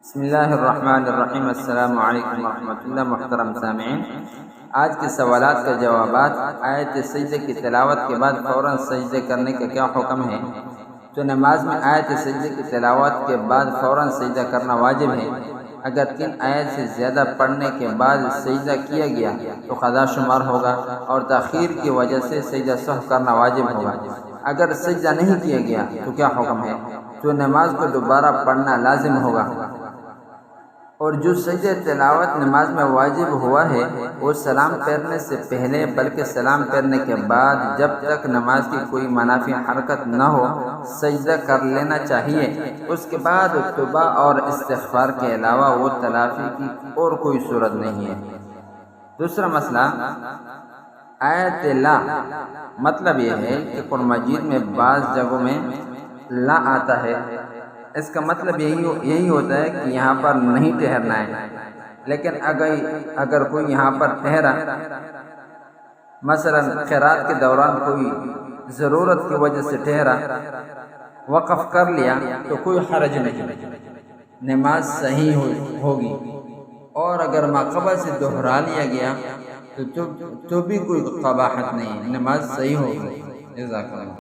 بسم اللہ الرحمن الرحیم۔ السلام علیکم ورحمۃ اللہ۔ محترم سامعین، آج کے سوالات کا جوابات۔ آیت سجدے کی تلاوت کے بعد فوراً سجدے کرنے کا کیا حکم ہے؟ تو نماز میں آیت سجدے کی تلاوت کے بعد فوراً سجدہ کرنا واجب ہے۔ اگر 3 آیت سے زیادہ پڑھنے کے بعد سجدہ کیا گیا تو قضا شمار ہوگا، اور تاخیر کی وجہ سے سجدہ سہو کرنا واجب ہوگا۔ اگر سجدہ نہیں کیا گیا تو کیا حکم ہے؟ تو نماز کو دوبارہ پڑھنا لازم ہوگا، اور جو سجدہ تلاوت نماز میں واجب ہوا ہے وہ سلام پھیرنے سے پہلے بلکہ سلام پھیرنے کے بعد جب تک نماز کی کوئی منافی حرکت نہ ہو سجدہ کر لینا چاہیے۔ اس کے بعد توبہ اور استغفار کے علاوہ وہ تلافی کی اور کوئی صورت نہیں ہے۔ دوسرا مسئلہ، آیت لا مطلب یہ ہے کہ قرآن مجید میں بعض جگہوں میں لا آتا ہے۔ اس کا مطلب یہی ہوتا ہے کہ یہاں پر نہیں ٹھہرنا ہے، لیکن اگر کوئی یہاں پر ٹھہرا، مثلا قرات کے دوران کوئی ضرورت کی وجہ سے ٹھہرا، وقف کر لیا تو کوئی حرج نہیں، نماز صحیح ہوگی۔ اور اگر ماقبل سے دہرا لیا گیا تو بھی کوئی قباحت نہیں، نماز صحیح ہوگی۔ جزاک اللہ۔